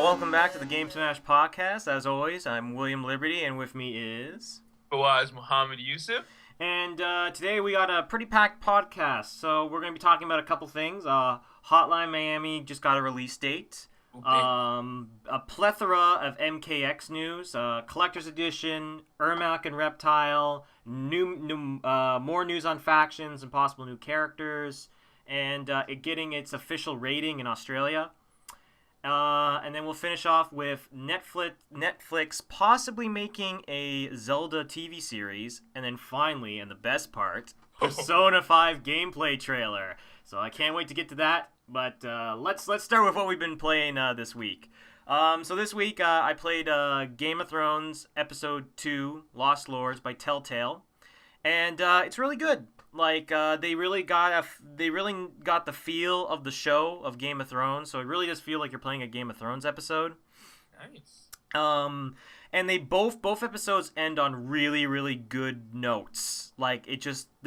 Welcome back to the Game Smash podcast. As always, I'm William Liberty, and with me is... Fawaz Muhammad Yusuf. And today we got a pretty packed podcast, so we're going to be talking about a couple things. Hotline Miami just got a release date. A plethora of MKX news, Collector's Edition, Ermac and Reptile, more news on factions and possible new characters, and it getting its official rating in Australia. And then we'll finish off with Netflix possibly making a Zelda TV series, and then finally, and the best part, Persona 5 gameplay trailer. So I can't wait to get to that. But let's start with what we've been playing this week. So this week I played Game of Thrones Episode 2, Lost Lords by Telltale, and it's really good. Like they really got the feel of the show of Game of Thrones, so it really does feel like you're playing a Game of Thrones episode. Nice. And they both episodes end on really, really good notes. Like they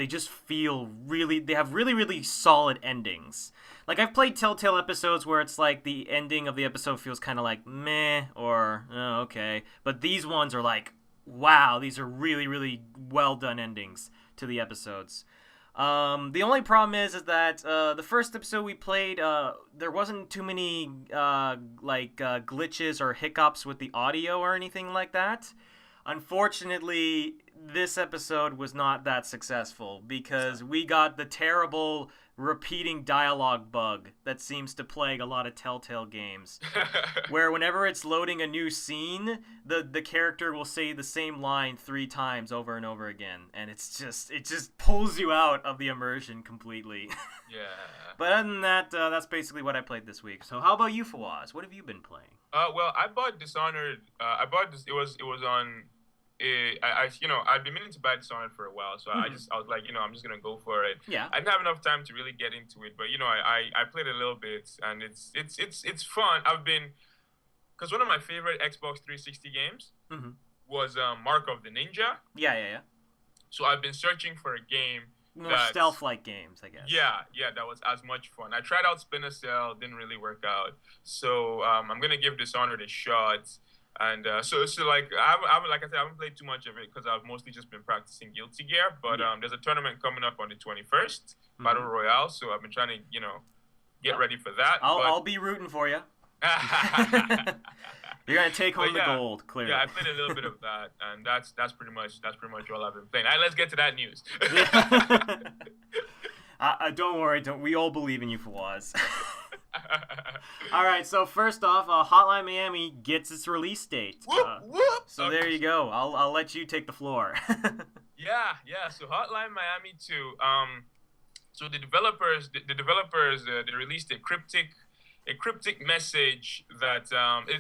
just feel really, they have really, really solid endings. Like I've played Telltale episodes where it's like the ending of the episode feels kind of like meh or oh, okay, but these ones are like wow, these are really, really well done endings to the episodes. The only problem is that the first episode we played, there wasn't too many glitches or hiccups with the audio or anything like that. Unfortunately, this episode was not that successful because we got the terrible repeating dialogue bug that seems to plague a lot of Telltale games, where whenever it's loading a new scene, the character will say the same line 3 times over and over again, and it just pulls you out of the immersion completely. Yeah. But other than that, that's basically what I played this week. So how about you, Fawaz? What have you been playing? Well, I bought Dishonored. I bought this. It was on. I've been meaning to buy Dishonored for a while, so I was like, I'm just gonna go for it. Yeah. I didn't have enough time to really get into it, but I played a little bit, and it's fun. Because one of my favorite Xbox 360 games was Mark of the Ninja. Yeah. So I've been searching for a game. More stealth-like games, I guess. Yeah, that was as much fun. I tried out Splinter Cell, didn't really work out. So I'm gonna give Dishonored a shot. And so like I haven't played too much of it because I've mostly just been practicing Guilty Gear. But there's a tournament coming up on the 21st, Battle Royale. So I've been trying to get ready for that. I'll be rooting for you. You're gonna take home the gold, clearly. Yeah, I played a little bit of that, and that's pretty much all I've been playing. All right, let's get to that news. Don't worry, we all believe in you, Fawaz. All right, so first off, Hotline Miami gets its release date. Whoop. So okay. There you go. I'll let you take the floor. Yeah. So Hotline Miami 2. So the developers they released a cryptic message that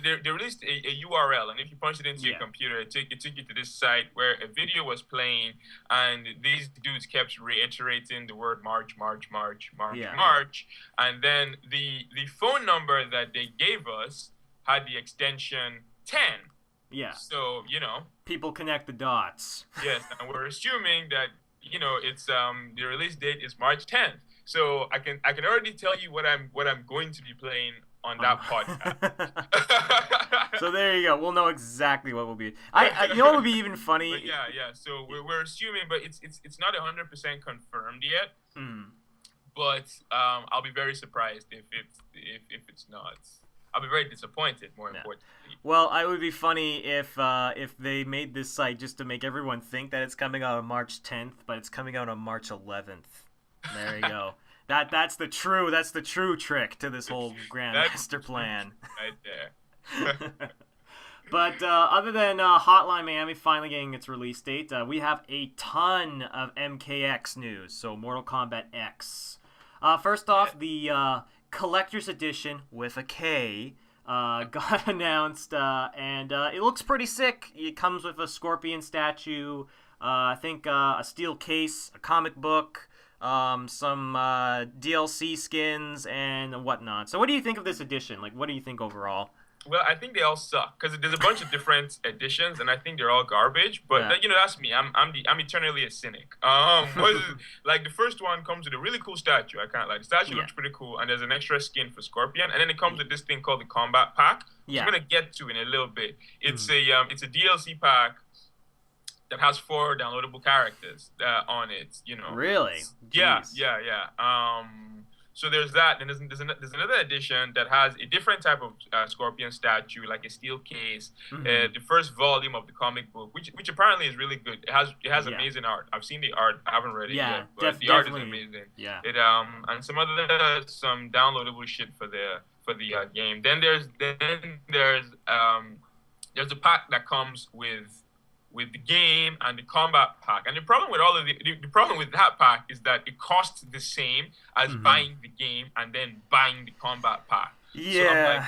they released a URL, and if you punch it into your computer, it took you to this site where a video was playing, and these dudes kept reiterating the word March, and then the phone number that they gave us had the extension 10. Yeah. So people connect the dots. Yes, and we're assuming that it's the release date is March 10th. So I can already tell you what I'm going to be playing on that podcast. So there you go. We'll know exactly what will be. What would be even funny? But yeah. So we're assuming, but it's not 100% confirmed yet. But I'll be very surprised if it's not. I'll be very disappointed. More importantly. Well, it would be funny if they made this site just to make everyone think that it's coming out on March 10th, but it's coming out on March 11th. There you go. That's the true trick to this whole grand master plan. Right there. But other than Hotline Miami finally getting its release date, we have a ton of MKX news. So Mortal Kombat X. First off, the Collector's Edition with a K got announced, and it looks pretty sick. It comes with a Scorpion statue, I think a steel case, a comic book, some DLC skins and whatnot. So what do you think of this edition? Like, what do you think overall? Well, I think they all suck because there's a bunch of different editions, and I think they're all garbage. But Yeah. that's me. I'm eternally a cynic. Like the first one comes with a really cool statue. I can't lie. The statue Yeah. looks pretty cool, and there's an extra skin for Scorpion, and then it comes Yeah. with this thing called the Combat Pack, which Yeah. I'm gonna get to in a little bit. It's a DLC pack that has 4 downloadable characters on it. Really? Yeah, Jeez. yeah. So there's that, and there's another edition that has a different type of Scorpion statue, like a steel case. The first volume of the comic book, which apparently is really good. It has Yeah. amazing art. I've seen the art. I haven't read it Yeah, yet, but the art is definitely. amazing. Yeah. It and some downloadable shit for the game. Then there's a pack that comes with the game and the combat pack. And the problem with the problem with that pack is that it costs the same as buying the game and then buying the combat pack. Yeah.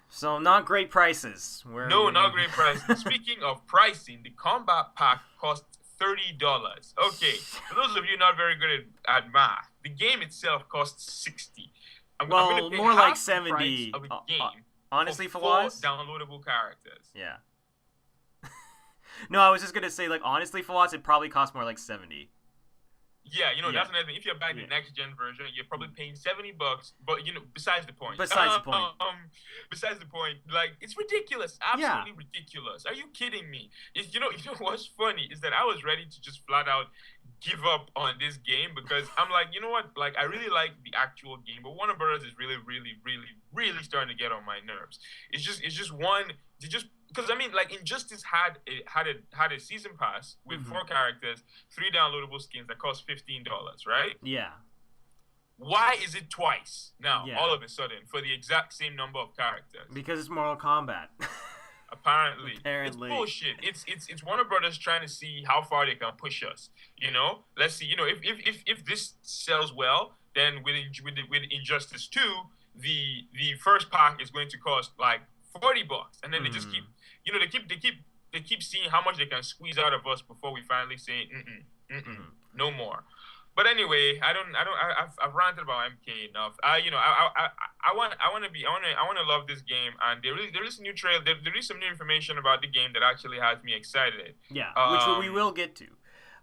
So not great prices. No, not great prices. Speaking of pricing, the combat pack costs $30. Okay, for those of you not very good at math, the game itself costs $60. I'm gonna pay more half like the 70. price of a game Honestly, for for 4 once. downloadable characters. Yeah. No, I was just gonna say, like, honestly, for once, it probably costs more like 70. Yeah, Yeah. that's another thing. If you're buying the next gen version, you're probably paying $70. But besides the point. Besides the point. Besides the point, like it's ridiculous, absolutely ridiculous. Are you kidding me? You know what's funny is that I was ready to just flat out give up on this game because I'm like, you know what? Like I really like the actual game, but Warner Brothers is really, really, really, really starting to get on my nerves. It's just one. Because I mean, like Injustice had a season pass with 4 characters, 3 downloadable skins that cost $15, right? Yeah. Why is it twice now, Yeah. all of a sudden, for the exact same number of characters? Because it's Mortal Kombat. Apparently. It's Apparently. bullshit. It's Warner Brothers trying to see how far they can push us. Let's see. If this sells well, then with Injustice 2, the first pack is going to cost like $40, and then they just keep, they keep seeing how much they can squeeze out of us before we finally say, no more. But anyway, I've ranted about MK enough. I want to love this game, and there is a new trail. There is some new information about the game that actually has me excited. Yeah, which we will get to.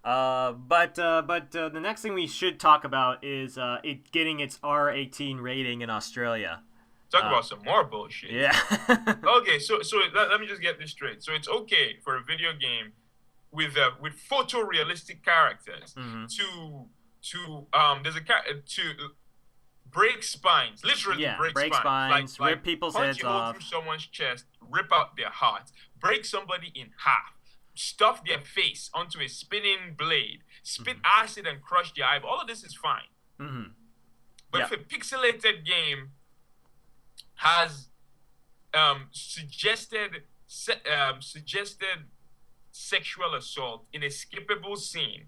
But the next thing we should talk about is it getting its R18 rating in Australia. Talk about some more bullshit. Yeah. Okay, so let me just get this straight. So it's okay for a video game with photorealistic characters to break spines, literally break spines, like rip people's punch heads a hole off through someone's chest, rip out their heart, break somebody in half, stuff their face onto a spinning blade, spit acid and crush their eyeball. All of this is fine. But if a pixelated game has suggested sexual assault in a skippable scene,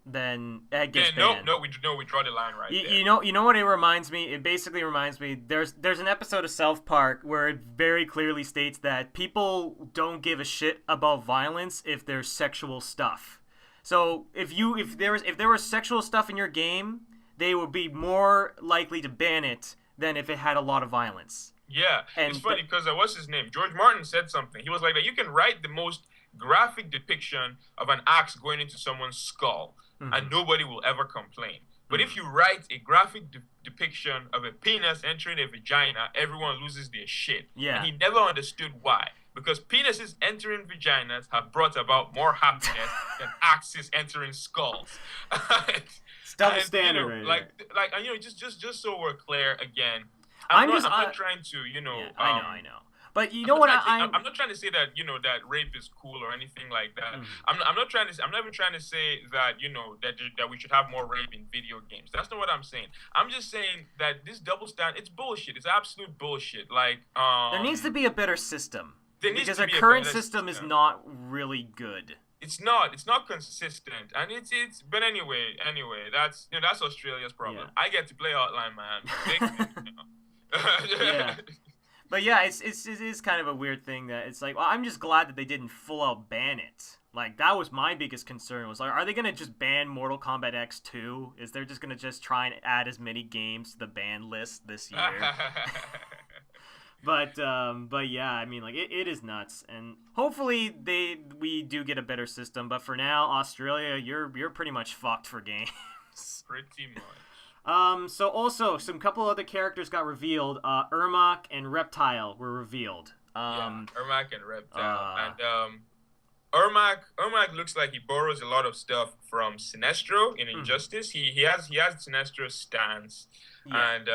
then it gets banned. we draw the line right there. You know what it reminds me? It basically reminds me. There's an episode of South Park where it very clearly states that people don't give a shit about violence if there's sexual stuff. So if there was sexual stuff in your game, they would be more likely to ban it than if it had a lot of violence. Yeah, it's funny because what's his name? George Martin said something. He was like that you can write the most graphic depiction of an axe going into someone's skull, and nobody will ever complain. But if you write a graphic depiction of a penis entering a vagina, everyone loses their shit. Yeah. And he never understood why. Because penises entering vaginas have brought about more happiness than axes entering skulls. It's double standard, just so we're clear again. I'm not trying to, I know. But you know what? I'm not trying to say that that rape is cool or anything like that. I'm not even trying to say that that we should have more rape in video games. That's not what I'm saying. I'm just saying that this double standard, it's bullshit. It's absolute bullshit. Like there needs to be a better system because our be a current better system is not really good. It's not consistent, and it's. But anyway, that's Australia's problem. Yeah. I get to play Hotline Man. Yeah. But yeah, it is kind of a weird thing that it's like, well, I'm just glad that they didn't full out ban it. Like, that was my biggest concern, was like, are they going to just ban Mortal Kombat X 2? Is they're just going to just try and add as many games to the ban list this year? But yeah, I mean, like it is nuts, and hopefully we do get a better system. But for now, Australia, you're pretty much fucked for games. Pretty much. So also some couple other characters got revealed. Ermac and Reptile were revealed. Ermac and Reptile, and Ermac looks like he borrows a lot of stuff from Sinestro in Injustice. He has Sinestro's stance, and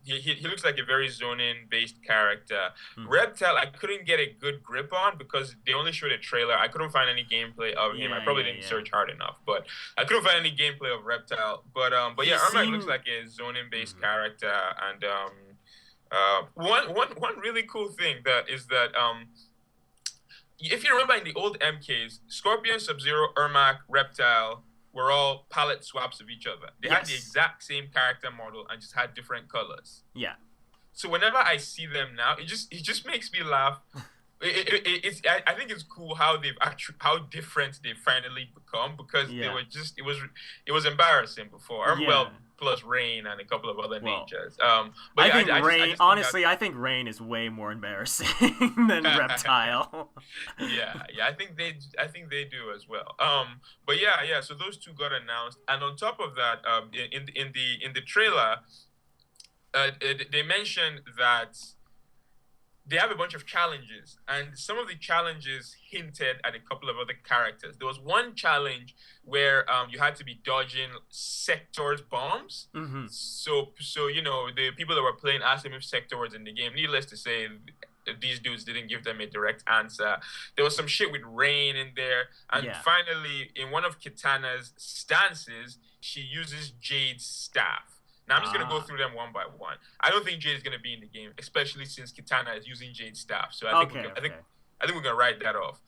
he looks like a very zoning based character. Reptile, I couldn't get a good grip on because they only showed a trailer. I couldn't find any gameplay of him. I probably didn't search hard enough, but I couldn't find any gameplay of Reptile. But yeah, Ermac looks like a zoning based character, and one really cool thing that if you remember in the old MKs, Scorpion, Sub-Zero, Ermac, Reptile were all palette swaps of each other. They had the exact same character model and just had different colors. Yeah. So whenever I see them now, it just makes me laugh. I think it's cool how different they've finally become, because they were just it was embarrassing before. Well, plus Rain and a couple of other ninjas. But I think Rain. Honestly, I think Rain is way more embarrassing than Reptile. yeah, I think they do as well. But yeah. So those two got announced, and on top of that, in the trailer, they mentioned that they have a bunch of challenges, and some of the challenges hinted at a couple of other characters. There was one challenge where you had to be dodging Sector's bombs. So the people that were playing asked them if Sector was in the game. Needless to say, these dudes didn't give them a direct answer. There was some shit with Rain in there, and finally, in one of Kitana's stances, she uses Jade's staff. Now, I'm just going to go through them one by one. I don't think Jade is going to be in the game, especially since Kitana is using Jade's staff. So I think we're going to write that off.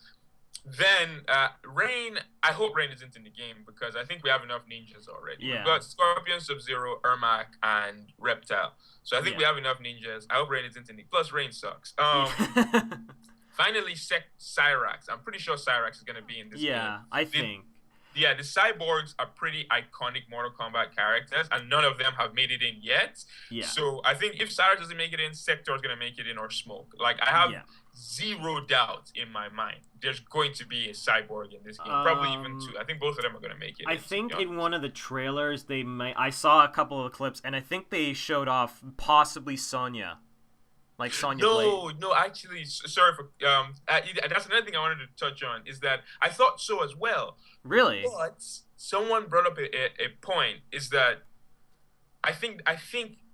Then Rain, I hope Rain isn't in the game, because I think we have enough ninjas already. We've got Scorpion, Sub-Zero, Ermac, and Reptile. So I think we have enough ninjas. I hope Rain isn't in the game. Plus, Rain sucks. Finally, Cyrax. I'm pretty sure Cyrax is going to be in this game. Yeah, I think. Yeah, the cyborgs are pretty iconic Mortal Kombat characters, and none of them have made it in yet. Yeah. So I think if Cyrax doesn't make it in, Sector is going to make it in, or Smoke. Like, I have zero doubt in my mind there's going to be a cyborg in this game. Probably even two. I think both of them are going to make it. I think in one of the trailers, I saw a couple of clips, and I think they showed off possibly Sonya. Like Sonya Blade. No, actually, sorry for that's another thing I wanted to touch on, is that I thought so as well. Really? But someone brought up a point, is that I think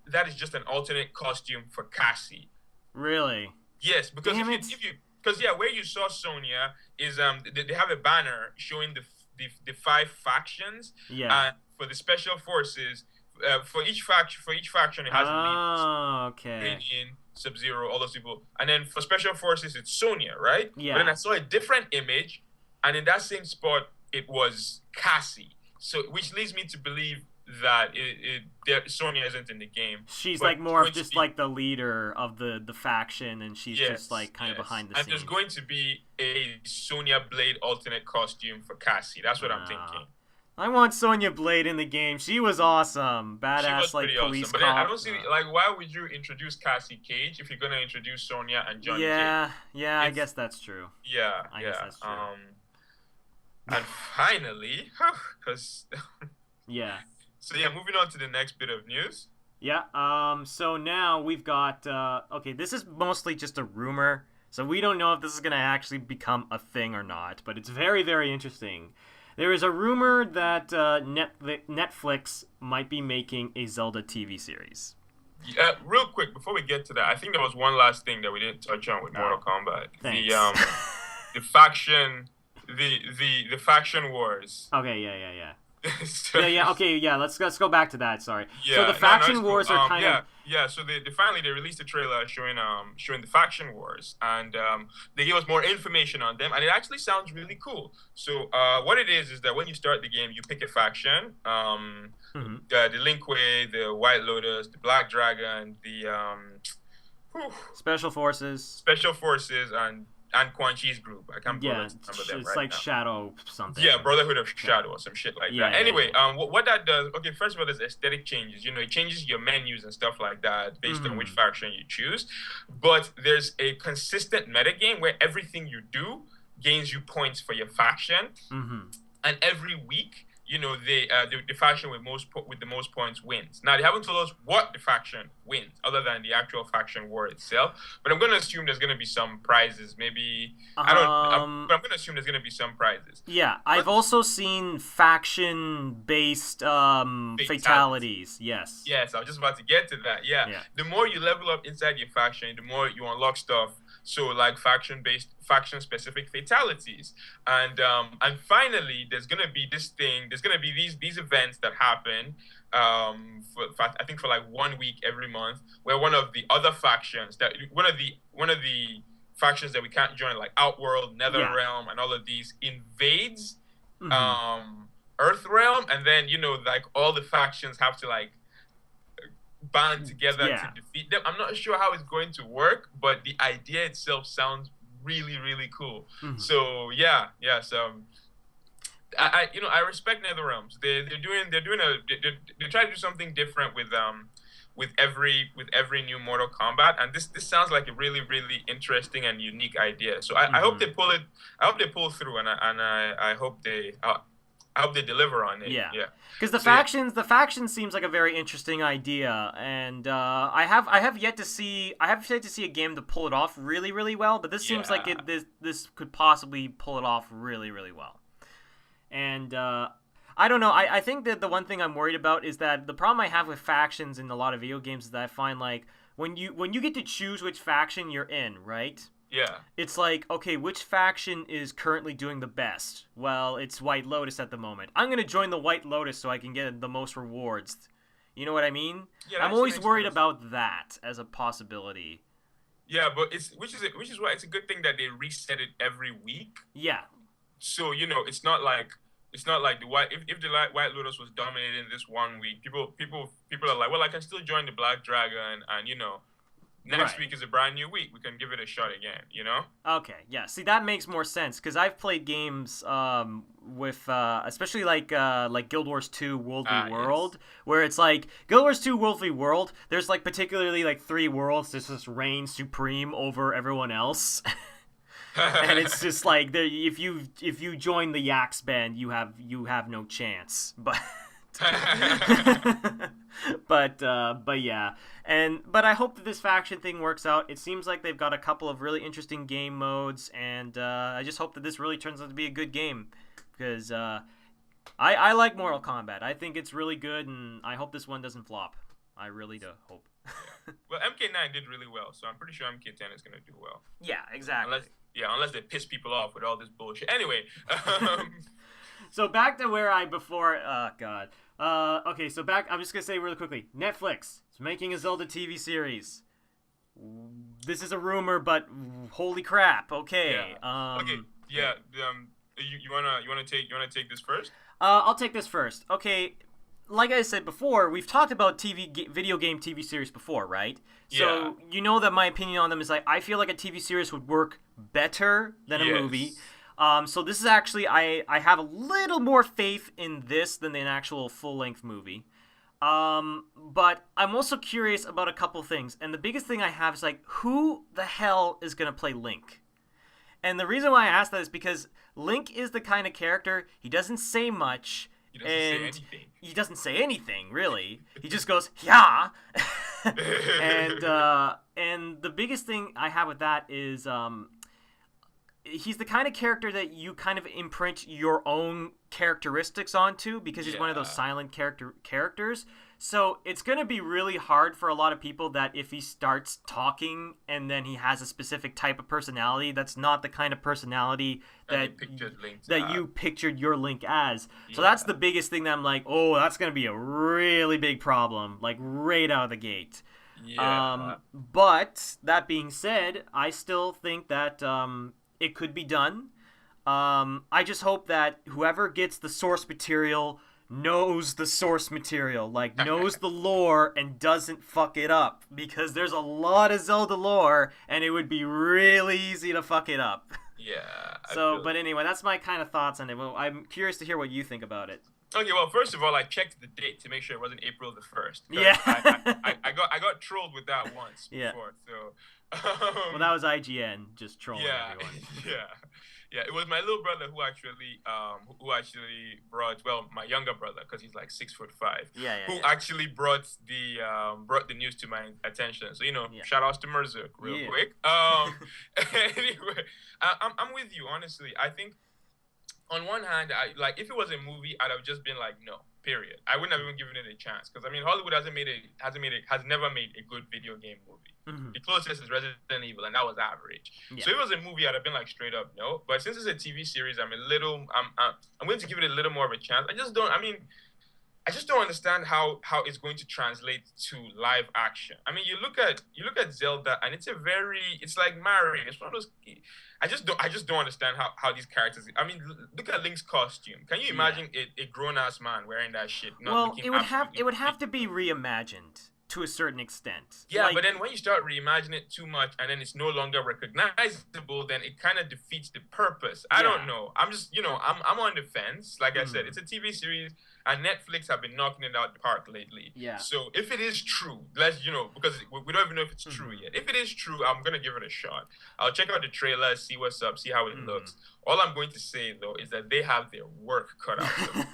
that is just an alternate costume for Cassie. Really? Yes, because where you saw Sonya is they have a banner showing the 5 factions. Yeah. And for the special forces, for each faction it has a lead. Okay. Sub-Zero, all those people. And then for special forces, it's Sonya, right? Yeah. But then I saw a different image, and in that same spot, it was Cassie. So, which leads me to believe that Sonya isn't in the game. She's like more of just like the leader of the faction, and she's just like kind of behind the scenes. And there's going to be a Sonya Blade alternate costume for Cassie. That's what I'm thinking. I want Sonya Blade in the game. She was awesome. Badass, like, police awesome. But then I don't see, like, why would you introduce Cassie Cage if you're going to introduce Sonya and Johnny Cage? Yeah, I guess that's true. Yeah, I guess that's true. And finally, because... yeah. So, yeah, moving on to the next bit of news. Yeah, so now we've got, okay, this is mostly just a rumor, so we don't know if this is going to actually become a thing or not, but it's very, very interesting. There is a rumor that Netflix might be making a Zelda TV series. Real quick, before we get to that, I think there was one last thing that we didn't touch on with Mortal Kombat. Thanks. The faction, the faction wars. Okay, yeah. Let's go back to that. Sorry. Yeah, so the faction wars are kind of. Yeah. So they finally released a trailer showing the faction wars, and they gave us more information on them, and it actually sounds really cool. So what it is that when you start the game, you pick a faction. The Link Way, the White Lotus, the Black Dragon, the Special Forces, and and Quan Chi's group. I can't Yeah, remember them it's right like now. Shadow something. Yeah, Brotherhood of Shadow or some shit like Yeah, that. yeah, Anyway, yeah. what that does, okay, first of all, there's aesthetic changes. It changes your menus and stuff like that based on which faction you choose. But there's a consistent metagame where everything you do gains you points for your faction. And every week, the faction with the most points wins. Now they haven't told us what the faction wins, other than the actual faction war itself. But I'm going to assume there's going to be some prizes. Maybe I don't. But I'm going to assume there's going to be some prizes. Yeah, I've also seen faction-based fatalities. Yes. Yes, I was just about to get to that. Yeah. The more you level up inside your faction, the more you unlock stuff. So like faction-specific fatalities, and finally, there's gonna be this thing. There's gonna be these events that happen. I think for like 1 week every month, where one of the factions that we can't join, like Outworld, Netherrealm, and all of these, invades Earthrealm, and then like all the factions have to like band together to defeat them. I'm not sure how it's going to work, but the idea itself sounds really, really cool. So so I respect NetherRealms. They try to do something different with every new Mortal Kombat, and this sounds like a really, really interesting and unique idea. So I hope they pull it. I hope they pull through, and I hope they. I hope they deliver on it. Yeah. Because the faction seems like a very interesting idea, and I have yet to see a game to pull it off really, really well. But this seems like this could possibly pull it off really, really well. And I don't know. I think that the one thing I'm worried about is that the problem I have with factions in a lot of video games is that I find like when you get to choose which faction you're in, right? Yeah. It's like, okay, which faction is currently doing the best? Well, it's White Lotus at the moment. I'm going to join the White Lotus so I can get the most rewards. You know what I mean? Yeah, I'm always worried about that as a possibility. Yeah, but which is why it's a good thing that they reset it every week. Yeah. So, it's not like the White if the White Lotus was dominating this 1 week, people are like, well, I can still join the Black Dragon, and next week is a brand new week. We can give it a shot again, Okay, yeah. See, that makes more sense because I've played games with especially like Guild Wars 2 World v. World, where it's like Guild Wars 2 World v. World. There's like particularly like 3 worlds that just reign supreme over everyone else, and it's just like if you join the Yaks band, you have no chance. But. but yeah, but I hope that this faction thing works out. It seems like they've got a couple of really interesting game modes, and I just hope that this really turns out to be a good game because I like Mortal Kombat. I think it's really good, and I hope this one doesn't flop. I really do hope. Well, MK9 did really well, so I'm pretty sure MK10 is gonna do well. Yeah, exactly. Unless they piss people off with all this bullshit. Anyway. So back to where oh god. Okay, so I'm just gonna say really quickly. Netflix is making a Zelda TV series. This is a rumor, but holy crap! Okay. Yeah. Okay. Yeah. You wanna take this first? I'll take this first. Okay. Like I said before, we've talked about video game TV series before, right? So you know that my opinion on them is like I feel like a TV series would work better than a movie. So this is actually, I have a little more faith in this than an actual full-length movie. But I'm also curious about a couple things. And the biggest thing I have is like, who the hell is going to play Link? And the reason why I ask that is because Link is the kind of character, he doesn't say much. He doesn't say anything, really. He just goes, yeah. and the biggest thing I have with that is... he's the kind of character that you kind of imprint your own characteristics onto because he's one of those silent characters. So it's going to be really hard for a lot of people that if he starts talking and then he has a specific type of personality, that's not the kind of personality that you pictured your Link as. So that's the biggest thing that I'm like, oh, that's going to be a really big problem, like right out of the gate. Yeah. But that being said, I still think that it could be done. I just hope that whoever gets the source material knows the source material, like knows the lore and doesn't fuck it up, because there's a lot of Zelda lore and it would be really easy to fuck it up. Yeah. So, but anyway, that's my kind of thoughts on it. Well, I'm curious to hear what you think about it. Okay, well, first of all, I checked the date to make sure it wasn't April the 1st. Yeah. I got trolled with that once before, so... well, that was IGN just trolling everyone. Yeah. It was my little brother who actually brought, well, my younger brother, because he's like 6'5". Who actually brought the news to my attention. So shout outs to Merzuk real quick. Anyway, I'm with you honestly. I think on one hand, if it was a movie, I'd have just been like, no. Period. I wouldn't have even given it a chance, because I mean Hollywood has never made a good video game movie. Mm-hmm. The closest is Resident Evil, and that was average. Yeah. So if it was a movie, I'd have been like straight up no. But since it's a TV series, I'm willing to give it a little more of a chance. I just don't understand how it's going to translate to live action. I mean, you look at Zelda, and it's like Mario. It's one of those. I just don't understand how these characters. I mean, look at Link's costume. Can you imagine a grown ass man wearing that shit? It would have to be reimagined to a certain extent. Yeah, but then when you start reimagining it too much, and then it's no longer recognizable, then it kind of defeats the purpose. I don't know. I'm just I'm on the fence. Like I said, it's a TV series. And Netflix have been knocking it out the park lately. Yeah. So if it is true, because we don't even know if it's true yet. If it is true, I'm going to give it a shot. I'll check out the trailer, see what's up, see how it looks. All I'm going to say, though, is that they have their work cut out for them.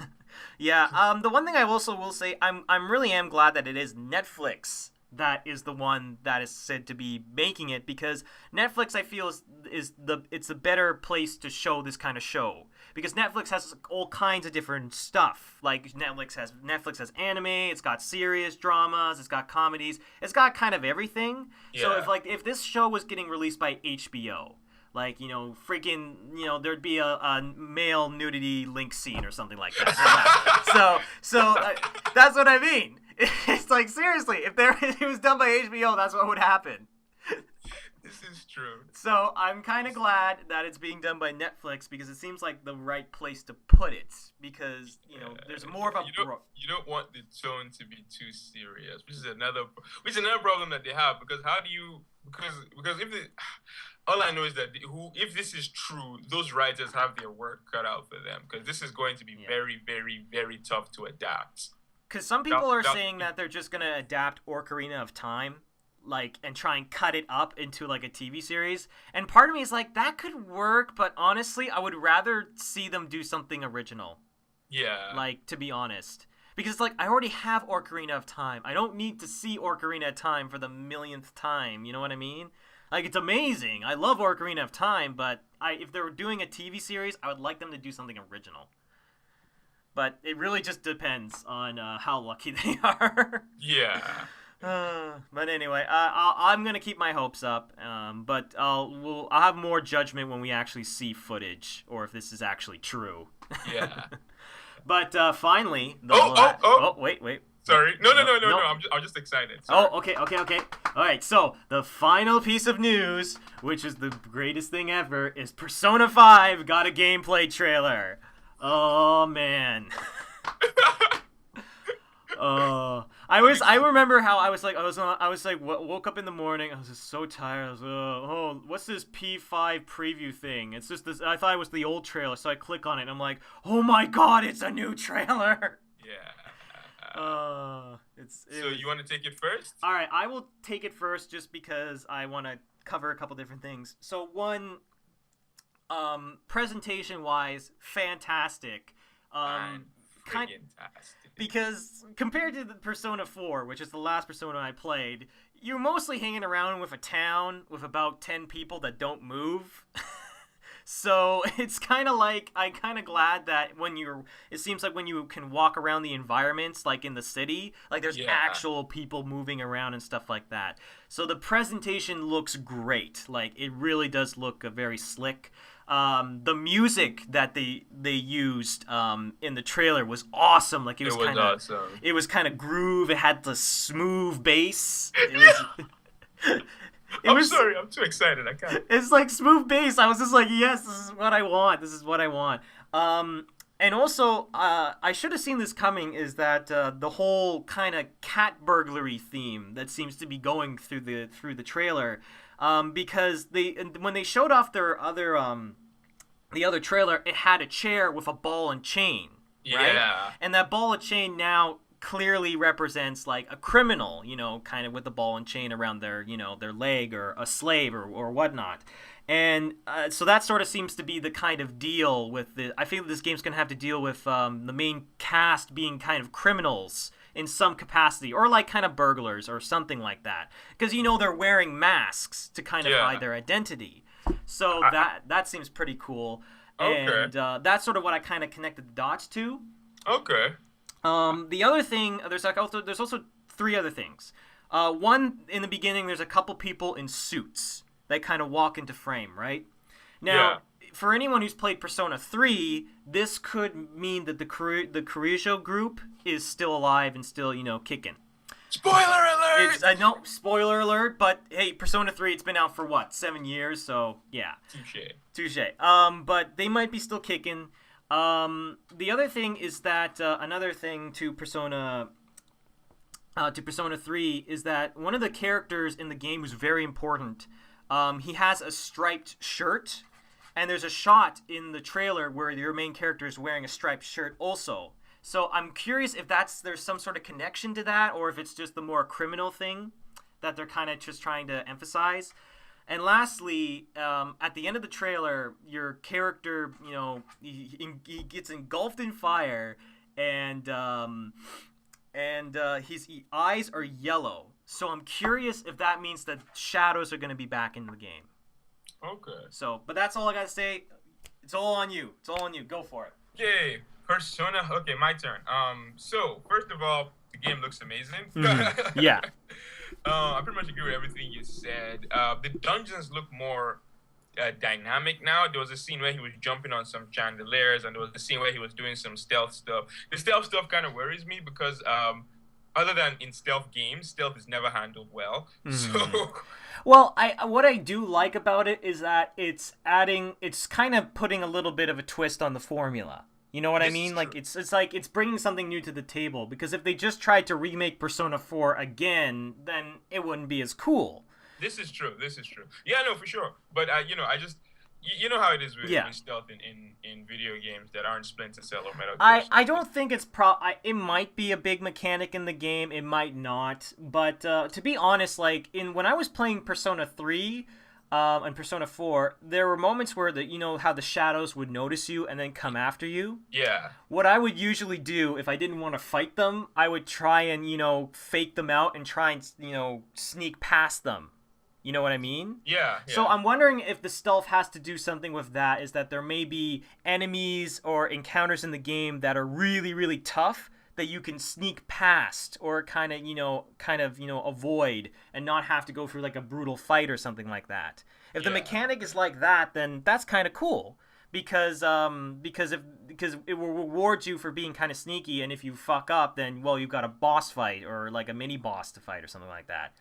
Yeah. The one thing I also will say, I'm really glad that it is Netflix that is the one that is said to be making it, because Netflix, I feel, it's a better place to show this kind of show, because Netflix has all kinds of different stuff. Like Netflix has anime, it's got serious dramas, it's got comedies, it's got kind of everything. Yeah. So if this show was getting released by HBO, there'd be a male nudity Link scene or something like that. so that's what I mean. It's like, seriously, if it was done by HBO, that's what would happen. This is true. So I'm kind of glad that it's being done by Netflix, because it seems like the right place to put it, because there's more of a you don't want the tone to be too serious, which is another problem that they have, because all I know is that if this is true, those writers have their work cut out for them, because this is going to be very, very, very tough to adapt. Because some people are saying that they're just going to adapt Ocarina of Time, and try and cut it up into, a TV series. And part of me is like, that could work, but honestly, I would rather see them do something original. Yeah. To be honest. Because, I already have Ocarina of Time. I don't need to see Ocarina of Time for the millionth time, you know what I mean? It's amazing. I love Ocarina of Time, but if they were doing a TV series, I would like them to do something original. But it really just depends on how lucky they are. Yeah. But anyway, I'm gonna keep my hopes up. But I'll have more judgment when we actually see footage, or if this is actually true. Yeah. But finally, wait. Sorry. No. I'm just excited. Sorry. Oh, okay. All right. So the final piece of news, which is the greatest thing ever, is Persona 5 got a gameplay trailer. Oh man. I remember how I woke up in the morning. I was just so tired. I was what's this P5 preview thing? It's just this. I thought it was the old trailer, so I click on it and I'm like, oh my god, it's a new trailer. Yeah. You want to take it first? All right, I will take it first, just because I want to cover a couple different things. So one. Presentation-wise, fantastic. Fantastic. Because compared to the Persona 4, which is the last Persona I played, you're mostly hanging around with a town with about 10 people that don't move. So it's kind of I'm kind of glad that it seems like when you can walk around the environments, in the city, there's actual people moving around and stuff like that. So the presentation looks great. It really does look very slick. The music that they used in the trailer was awesome. It was kind of groove. It had the smooth bass. Sorry, I'm too excited. I can't. It's smooth bass. I was just like, yes, this is what I want. And also, I should have seen this coming. Is that the whole kind of cat burglary theme that seems to be going through the trailer? Because when they showed off their other the other trailer, it had a chair with a ball and chain, right? Yeah. And that ball and chain now clearly represents like a criminal, kind of with the ball and chain around their their leg, or a slave, or whatnot. And so that sort of seems to be the kind of deal with the. I feel this game's gonna have to deal with the main cast being kind of criminals in some capacity, or like kind of burglars or something like that, because they're wearing masks to kind of hide their identity. So that seems pretty cool, and that's sort of what I kind of connected the dots to. Okay. The other thing, there's also three other things. One, in the beginning, there's a couple people in suits that kind of walk into frame, right? Now, for anyone who's played Persona 3, this could mean that the Kirijo group is still alive and still, kicking. Spoiler alert! I know, spoiler alert, but hey, Persona 3, it's been out for what, 7 years, so yeah. Touche. But they might be still kicking. The other thing is that, another thing to Persona 3 is that one of the characters in the game was very important. He has a striped shirt, and there's a shot in the trailer where your main character is wearing a striped shirt also. So I'm curious if there's some sort of connection to that, or if it's just the more criminal thing that they're kind of just trying to emphasize. And lastly, at the end of the trailer, your character, he gets engulfed in fire, and his eyes are yellow. So I'm curious if that means that shadows are going to be back in the game. Okay. So, but that's all I got to say. It's all on you. Go for it. Yay. Persona. Okay, my turn. So first of all, the game looks amazing. Mm-hmm. Yeah. I pretty much agree with everything you said. The dungeons look more dynamic now. There was a scene where he was jumping on some chandeliers, and there was a scene where he was doing some stealth stuff. The stealth stuff kind of worries me because other than in stealth games, stealth is never handled well. Mm-hmm. So. Well, what I do like about it is that it's kind of putting a little bit of a twist on the formula. You know what I mean? Like it's like it's bringing something new to the table, because if they just tried to remake Persona 4 again, then it wouldn't be as cool. This is true. Yeah, no, for sure. But I just you know how it is with stealth in video games that aren't Splinter Cell or Metal Gear. I don't think it's it might be a big mechanic in the game, it might not. But to be honest, like when I was playing Persona 3 and Persona 4, there were moments where how the shadows would notice you and then come after you. Yeah. What I would usually do if I didn't want to fight them, I would try and fake them out and try and sneak past them. You know what I mean? Yeah. So I'm wondering if the stealth has to do something with that, is that there may be enemies or encounters in the game that are really, really tough that you can sneak past or kind of avoid and not have to go through like a brutal fight or something like that. If the mechanic is like that, then that's kind of cool. Because it will reward you for being kind of sneaky, and if you fuck up, then you've got a boss fight or like a mini boss to fight or something like that.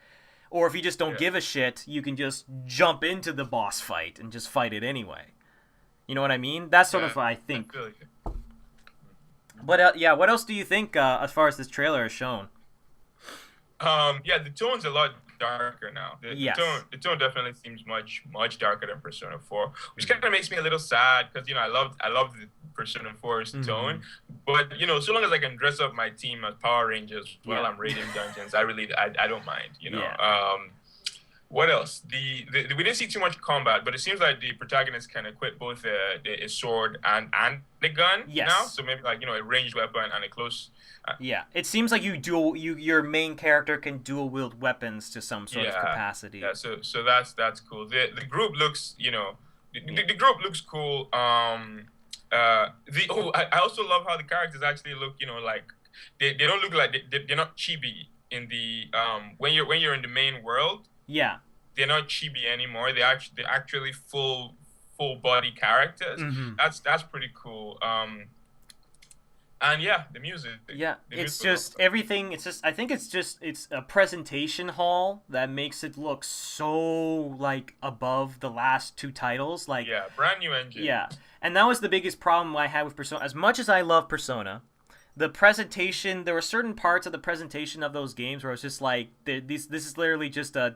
Or if you just don't give a shit, you can just jump into the boss fight and just fight it anyway. You know what I mean? That's sort of what I think. I feel like But what else do you think as far as this trailer has shown? The tone's a lot darker now. The tone definitely seems much darker than Persona 4, which kind of makes me a little sad because I love the Persona 4's tone, but so long as I can dress up my team as Power Rangers while I'm raiding dungeons, I don't mind. What else? We didn't see too much combat, but it seems like the protagonist can equip both a sword and the gun now. So maybe a ranged weapon and a close. It seems like your main character can dual wield weapons to some sort of capacity. Yeah, so that's cool. The group looks the group looks cool. I also love how the characters actually look. Like they don't look like they're not chibi in the when you're in the main world. Yeah, they're not chibi anymore. They're actually full body characters. Mm-hmm. That's pretty cool. And yeah, the music. Yeah, The it's music was just awesome. everything. It's just I think it's a presentation hall that makes it look so like above the last two titles. Like Yeah, brand new engine. yeah, and that was the biggest problem I had with Persona. As much as I love Persona, the presentation, there were certain parts of the presentation of those games where it's just like this is literally just a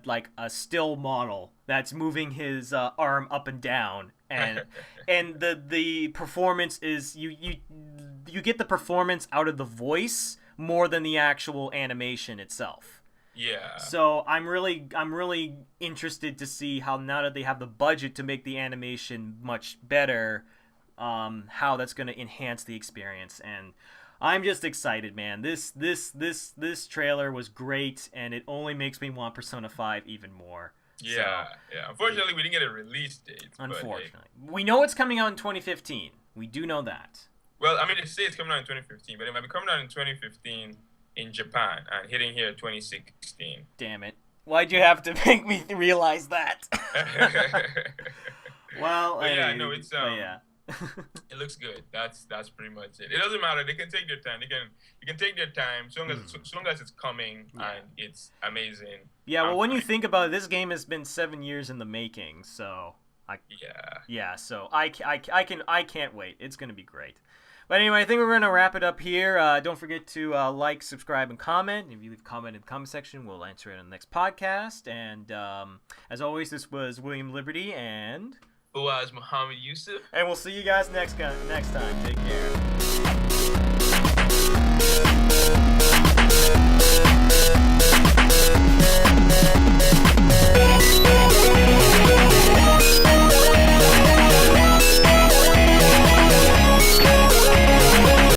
still model that's moving his arm up and down, and the performance is you get the performance out of the voice more than the actual animation itself. Yeah. So I'm really interested to see how, now that they have the budget to make the animation much better, how that's going to enhance the experience. And I'm just excited, man. This trailer was great, and it only makes me want Persona 5 even more. Yeah, So, yeah. Unfortunately, we didn't get a release date. unfortunately, we know it's coming out in 2015. We do know that. Well, I mean, they say it's coming out in 2015, but it might be coming out in 2015 in Japan and hitting here 2016. Damn it! Why'd you have to make me realize that? Well, But yeah, no, it's yeah. it looks good. That's pretty much it. It doesn't matter. They can take their time. You can take their time, so long as it's coming and it's amazing. Yeah, well, I'm when you fine. think about it, this game has been 7 years in the making, so so I can't wait. It's gonna be great. But anyway, I think we're gonna wrap it up here. Don't forget to like, subscribe, and comment. If you leave a comment in the comment section, we'll answer it on the next podcast. And as always, this was William Liberty, and Who was Muhammad Yusuf? we'll see you guys next time. Take care.